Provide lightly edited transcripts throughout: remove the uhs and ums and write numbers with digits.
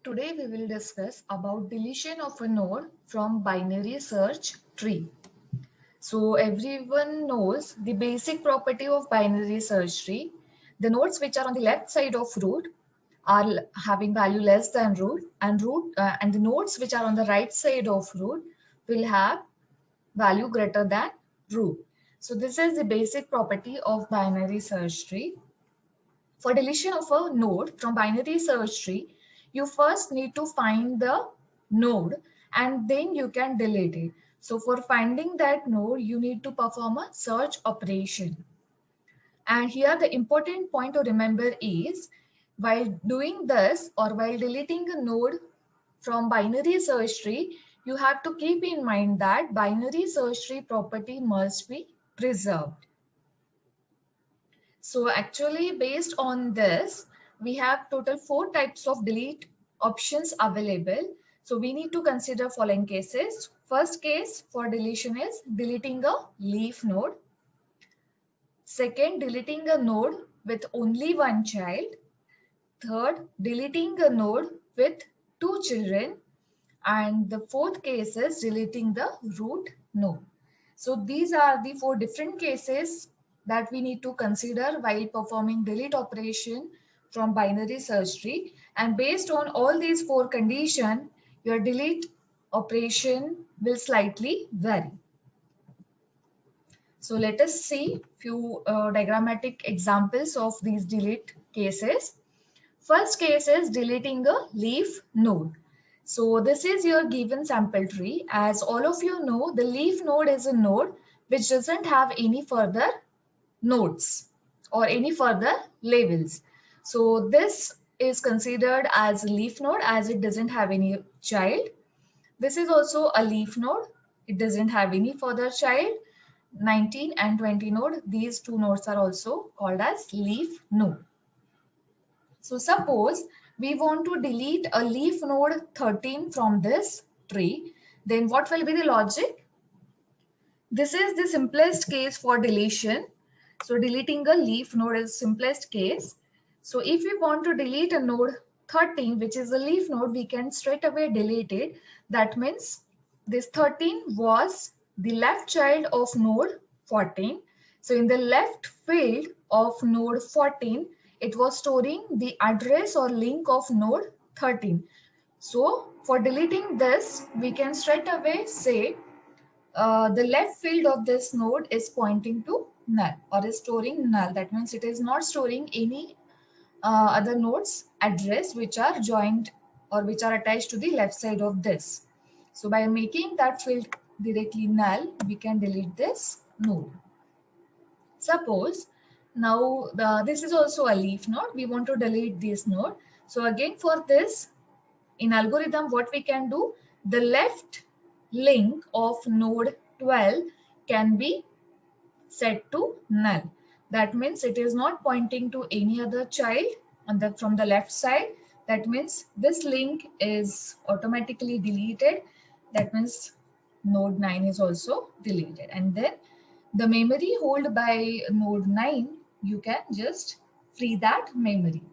Today we will discuss about deletion of a node from binary search tree. So everyone knows the basic property of binary search tree. The nodes which are on the left side of root are having value less than root, and the nodes which are on the right side of root will have value greater than root. So this is the basic property of binary search tree. For deletion of a node from binary search tree, you first need to find the node and then you can delete it. So for finding that node, you need to perform a search operation. And here the important point to remember is while doing this or while deleting a node from binary search tree, you have to keep in mind that binary search tree property must be preserved. So actually based on this, we have total 4 types of delete options available. So we need to consider following cases. First case for deletion is deleting a leaf node. Second, deleting a node with only one child. Third, deleting a node with 2 children. And the fourth case is deleting the root node. So these are the 4 different cases that we need to consider while performing delete operation from binary search tree. And based on all these 4 conditions, your delete operation will slightly vary. So let us see few diagrammatic examples of these delete cases. First case is deleting a leaf node. So this is your given sample tree. As all of you know, the leaf node is a node which doesn't have any further nodes or any further labels. So this is considered as a leaf node as it doesn't have any child. This is also a leaf node. It doesn't have any further child. 19 and 20 node, these 2 nodes are also called as leaf node. So suppose we want to delete a leaf node 13 from this tree, then what will be the logic? This is the simplest case for deletion. So deleting a leaf node is simplest case. So if we want to delete a node 13, which is a leaf node, we can straight away delete it. That means this 13 was the left child of node 14. So in the left field of node 14, it was storing the address or link of node 13. So for deleting this, we can straight away say the left field of this node is pointing to null or is storing null. That means it is not storing any other nodes address which are joined or which are attached to the left side of this. So by making that field directly null, we can delete this node. Suppose now this is also a leaf node. We want to delete this node. So again for this, in algorithm, what we can do, the left link of node 12 can be set to null. That means it is not pointing to any other child from the left side. That means this link is automatically deleted. That means node 9 is also deleted. And then the memory held by node 9, you can just free that memory.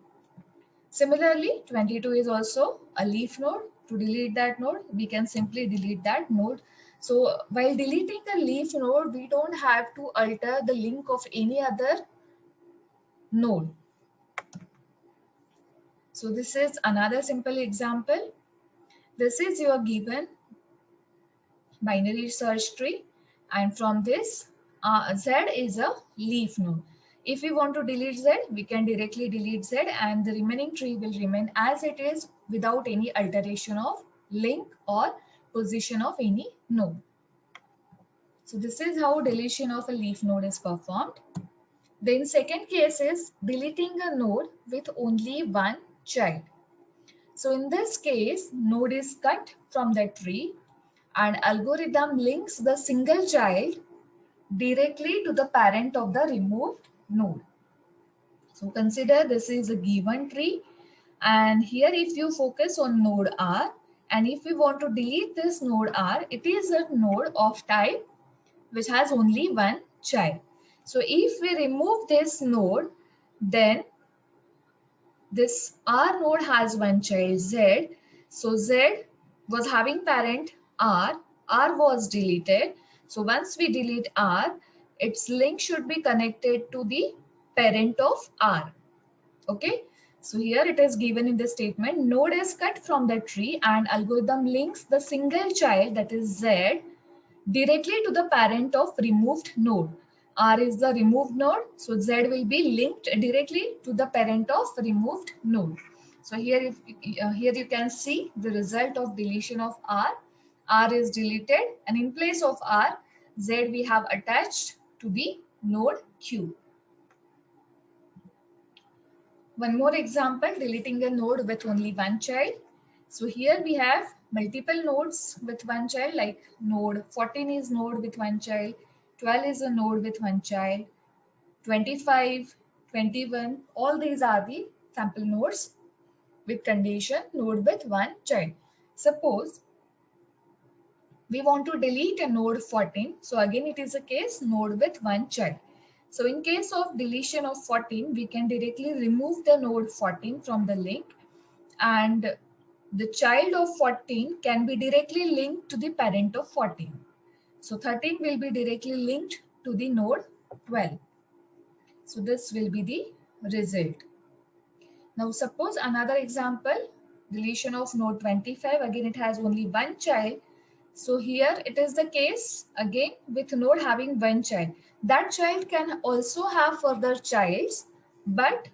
Similarly, 22 is also a leaf node. To delete that node, we can simply delete that node. So while deleting the leaf node, we don't have to alter the link of any other node. So this is another simple example. This is your given binary search tree, and from this Z is a leaf node. If we want to delete Z, we can directly delete Z and the remaining tree will remain as it is without any alteration of link or position of any node. So this is how deletion of a leaf node is performed. Then second case is deleting a node with only one child. So in this case, node is cut from the tree and algorithm links the single child directly to the parent of the removed node. So consider this is a given tree, and here if you focus on node R, and if we want to delete this node R, it is a node of type which has only one child. So if we remove this node, then this R node has one child Z, So Z was having parent R, R was deleted. So once we delete R, its link should be connected to the parent of R. Okay, so here it is given in the statement, node is cut from the tree and algorithm links the single child, that is Z, directly to the parent of removed node. R is the removed node, so Z will be linked directly to the parent of removed node. So here, here you can see the result of deletion of R. R is deleted, and in place of R, Z we have attached to the node Q. One more example, deleting a node with only one child. So here we have multiple nodes with one child, like node 14 is node with one child, 12 is a node with one child, 25, 21, all these are the sample nodes with condition node with one child. Suppose we want to delete a node 14. So again, it is a case node with one child. So in case of deletion of 14, we can directly remove the node 14 from the link, and the child of 14 can be directly linked to the parent of 14. So 13 will be directly linked to the node 12. So this will be the result. Now suppose another example, deletion of node 25. Again, it has only one child. So here it is the case again with node having one child. That child can also have further childs, but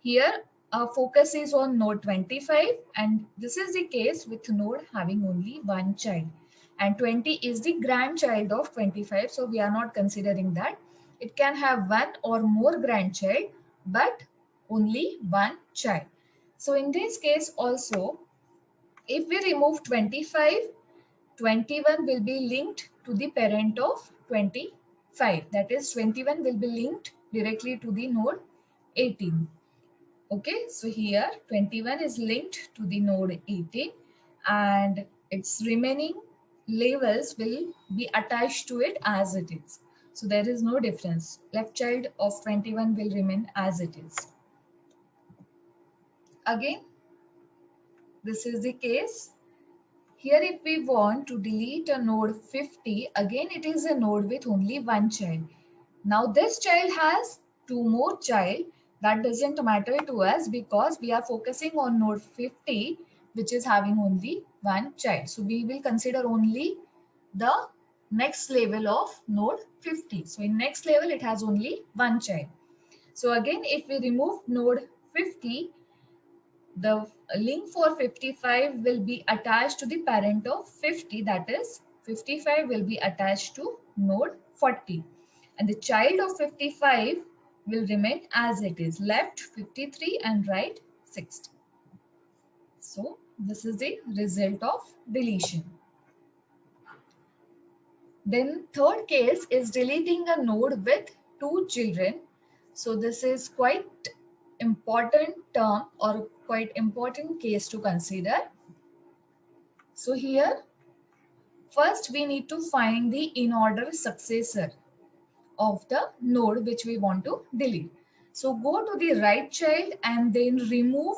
here our focus is on node 25, and this is the case with node having only one child. And 20 is the grandchild of 25, so we are not considering that. It can have one or more grandchild, but only one child. So in this case also, if we remove 25, 21 will be linked to the parent of 25. That is, 21 will be linked directly to the node 18. Okay, so here 21 is linked to the node 18, and its remaining labels will be attached to it as it is. So there is no difference. Left child of 21 will remain as it is. Again, this is the case. Here if we want to delete a node 50, again it is a node with only one child. Now this child has two more child. That doesn't matter to us because we are focusing on node 50, which is having only one child. So we will consider only the next level of node 50. So in next level it has only one child. So again, if we remove node 50, the link for 55 will be attached to the parent of 50, that is 55 will be attached to node 40, and the child of 55 will remain as it is, left 53 and right 60. So this is the result of deletion. Then third case is deleting a node with two children. So this is quite important term or quite important case to consider. So here, first we need to find the in order successor of the node which we want to delete. So go to the right child and then remove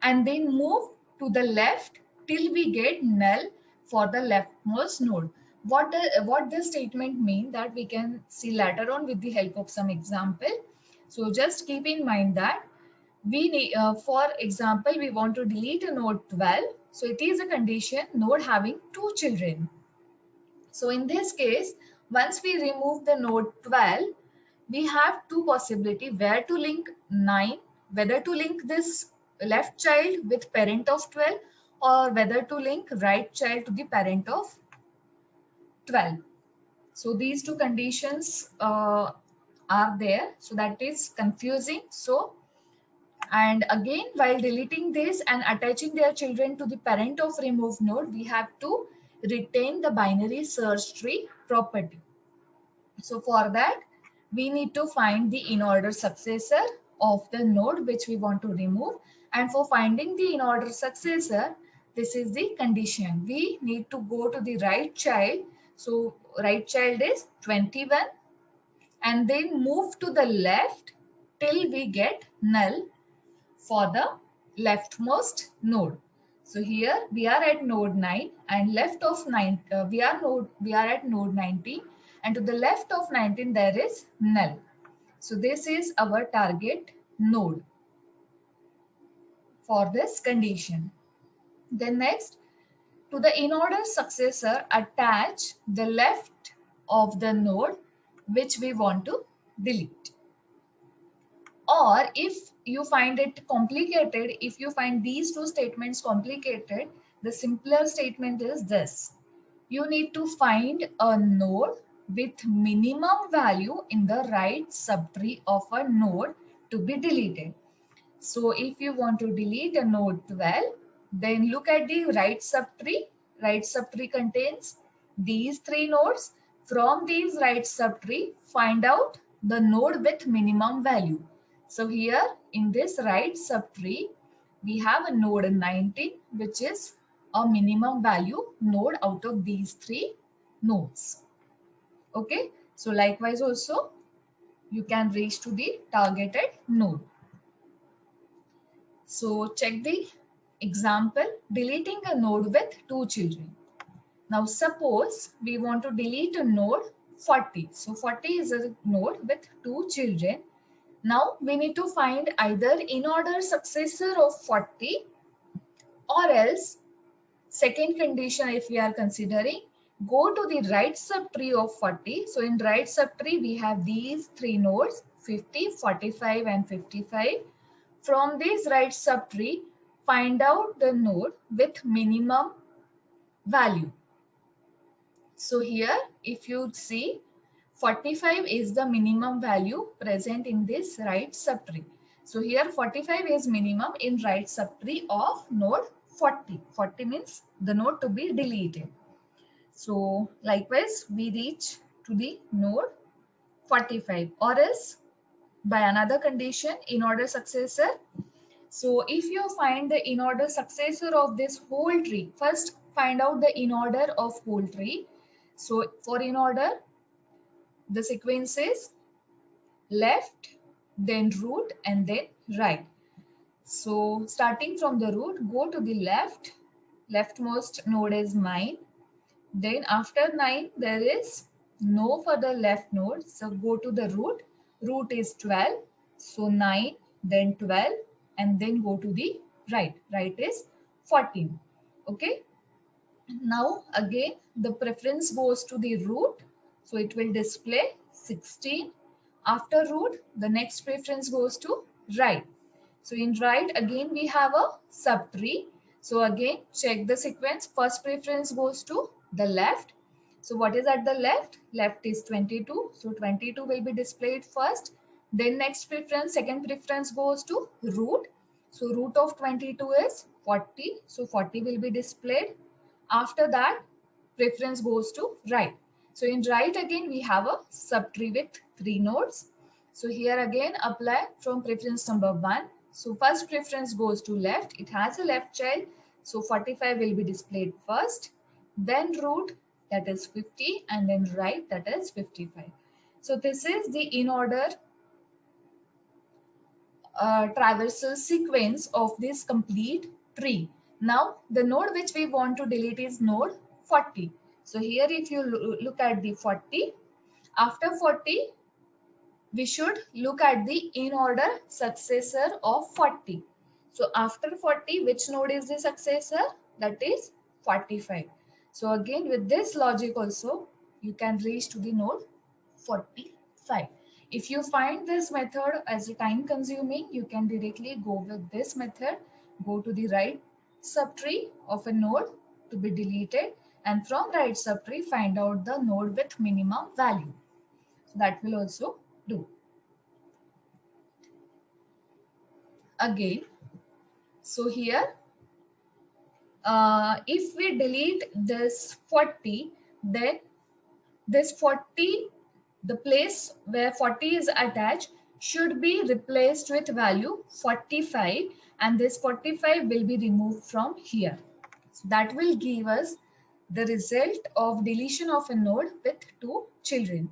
and then move to the left till we get null for the leftmost node. What this statement mean, that we can see later on with the help of some example. So just keep in mind that we need, for example, we want to delete a node 12. So it is a condition node having two children. So in this case, once we remove the node 12, we have two possibility where to link 9, whether to link this left child with parent of 12 or whether to link right child to the parent of 12. So these two conditions are there. So that is confusing. So, and again, while deleting this and attaching their children to the parent of removed node, we have to retain the binary search tree property. So for that, we need to find the in order successor of the node which we want to remove. And for finding the in order successor, this is the condition. We need to go to the right child. So right child is 21, and then move to the left till we get null for the leftmost node. So here we are at node 9 and left of 9, we are at node 19, and to the left of 19 there is null. So this is our target node for this condition. Then next, to the in-order successor, attach the left of the node which we want to delete. Or if you find it complicated, if you find these two statements complicated, the simpler statement is this. You need to find a node with minimum value in the right subtree of a node to be deleted. So if you want to delete a node 12, then look at the right subtree. Right subtree contains these three nodes. From these right subtree, find out the node with minimum value. So here in this right subtree, we have a node 19, which is a minimum value node out of these three nodes. Okay, so likewise also you can reach to the targeted node. So check the example, deleting a node with 2 children. Now suppose we want to delete a node 40. So 40 is a node with 2 children. Now we need to find either in-order successor of 40, or else second condition if we are considering, go to the right subtree of 40. So in right subtree we have these three nodes 50, 45 and 55. From this right subtree, find out the node with minimum value. So here, if you see, 45 is the minimum value present in this right subtree. So here 45 is minimum in right subtree of node 40. 40 means the node to be deleted. So likewise, we reach to the node 45, or else by another condition, in-order successor. So if you find the in-order successor of this whole tree, first find out the in-order of whole tree. So for in-order, the sequence is left, then root, and then right. So starting from the root, go to the left. Leftmost node is 9. Then after 9, there is no further left node. So go to the root. Root is 12. So 9, then 12, and then go to the right. Right is 14. Okay. Now again, the preference goes to the root. So it will display 16. After root, the next preference goes to right. So in right, again we have a subtree. So again, check the sequence. First preference goes to the left. So what is at the left? Left is 22. So 22 will be displayed first. Then next preference, second preference goes to root. So root of 22 is 40. So 40 will be displayed. After that, preference goes to right. So in right again, we have a subtree with 3 nodes. So here again, apply from preference number 1. So first preference goes to left. It has a left child. So 45 will be displayed first. Then root, that is 50, and then right, that is 55. So this is the in order traversal sequence of this complete tree. Now the node which we want to delete is node 40. So here if you look at the 40, after 40, we should look at the in order successor of 40. So after 40, which node is the successor? That is 45. So again with this logic also, you can reach to the node 45. If you find this method as a time consuming, you can directly go with this method. Go to the right subtree of a node to be deleted, and from right subtree find out the node with minimum value. So that will also do. Again, so here if we delete this 40, then this 40, the place where 40 is attached should be replaced with value 45, and this 45 will be removed from here. So that will give us the result of deletion of a node with 2 children.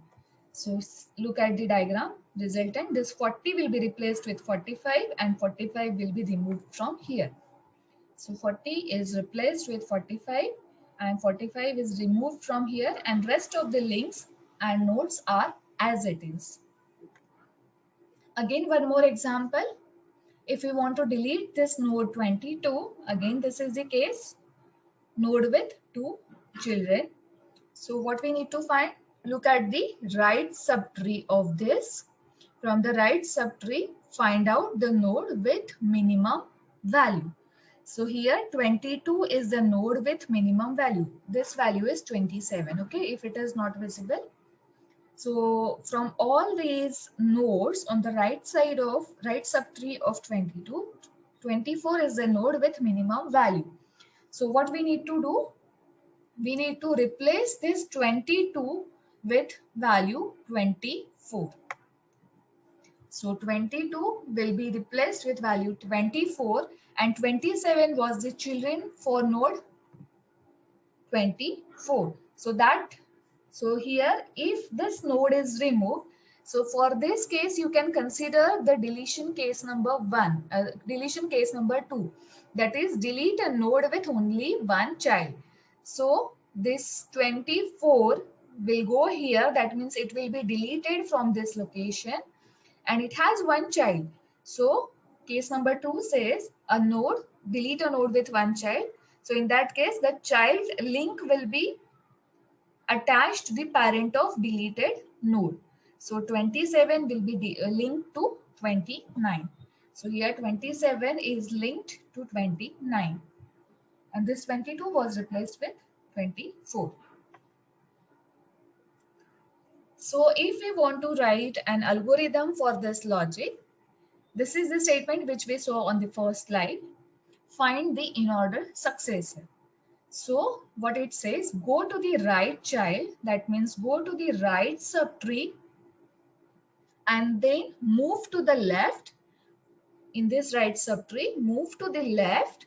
So look at the diagram. Resultant, this 40 will be replaced with 45 and 45 will be removed from here. So 40 is replaced with 45 and 45 is removed from here, and rest of the links and nodes are as it is. Again, one more example. If we want to delete this node 22, again this is the case, node with 2 children. So what we need to find? Look at the right subtree of this. From the right subtree, find out the node with minimum value. So here 22 is the node with minimum value. This value is 27, okay, if it is not visible. So from all these nodes on the right subtree of 22, 24 is the node with minimum value. So what we need to do? We need to replace this 22 with value 24. So 22 will be replaced with value 24 and 27 was the children for node 24. So here if this node is removed, so for this case you can consider the deletion case number 2, that is delete a node with only one child. So this 24 will go here, that means it will be deleted from this location and it has one child. So case number 2 says delete a node with one child. So in that case the child link will be attached to the parent of deleted node. So 27 will be linked to 29. So here 27 is linked to 29 and this 22 was replaced with 24. So if we want to write an algorithm for this logic, this is the statement which we saw on the first slide. Find the in-order successor. So what it says, go to the right child, that means go to the right subtree and then move to the left. In this right subtree, move to the left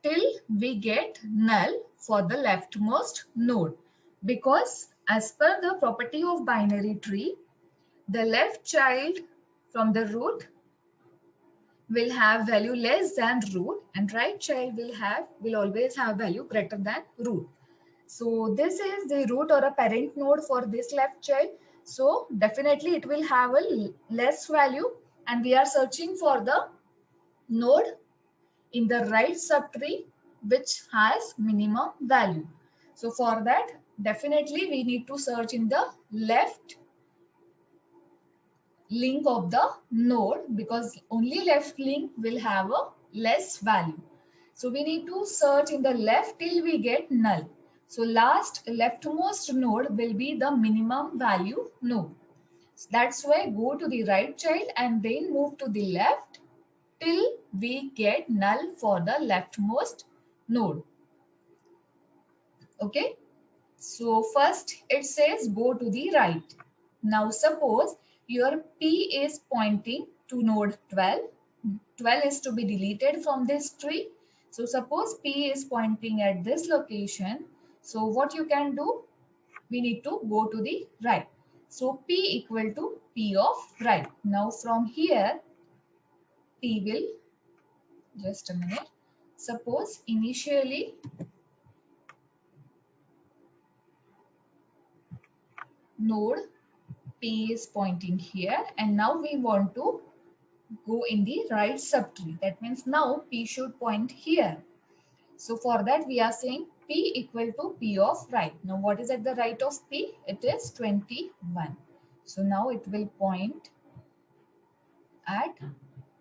till we get null for the leftmost node. Because as per the property of binary tree, the left child from the root will have value less than root and right child will always have value greater than root. So this is the root or a parent node for this left child. So definitely it will have a less value and we are searching for the node in the right subtree which has minimum value. So for that definitely we need to search in the left link of the node because only left link will have a less value. So we need to search in the left till we get null. So last leftmost node will be the minimum value node. So that's why go to the right child and then move to the left till we get null for the leftmost node. Okay. So first it says go to the right. Now suppose your P is pointing to node 12. 12 is to be deleted from this tree. So suppose P is pointing at this location. So what you can do? We need to go to the right. So P equal to P of right. Now from here, P will, just a minute. Suppose initially node P is pointing here and now we want to go in the right subtree. That means now P should point here. So for that we are saying P equal to P of right. Now what is at the right of P? It is 21. So now it will point at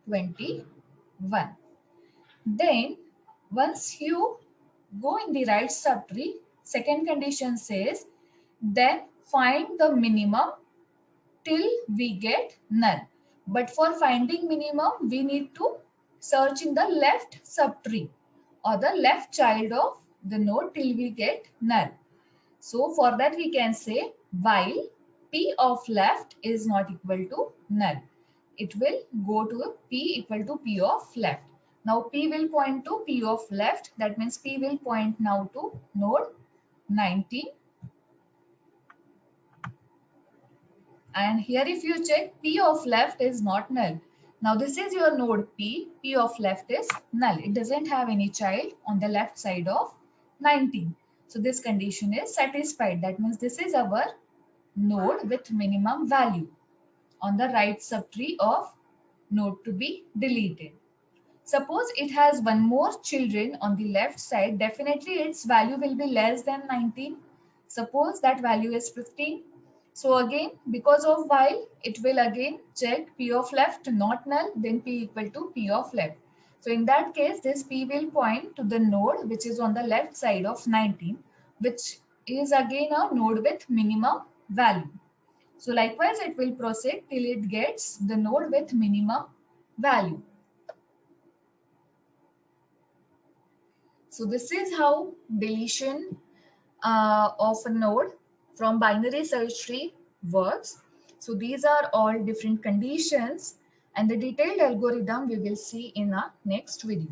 21. Then once you go in the right subtree, second condition says then find the minimum till we get null. But for finding minimum, we need to search in the left subtree or the left child of the node till we get null. So for that we can say while P of left is not equal to null, it will go to P equal to P of left. Now P will point to P of left. That means P will point now to node 19. And here if you check, P of left is not null. Now this is your node P. P of left is null. It doesn't have any child on the left side of 19. So this condition is satisfied. That means this is our node with minimum value on the right subtree of node to be deleted. Suppose it has one more children on the left side, definitely its value will be less than 19. Suppose that value is 15. So again, because of while, it will again check P of left not null, then P equal to P of left. So in that case, this P will point to the node which is on the left side of 19, which is again a node with minimum value. So likewise, it will proceed till it gets the node with minimum value. So this is how deletion of a node from binary search tree works. So these are all different conditions, and the detailed algorithm we will see in our next video.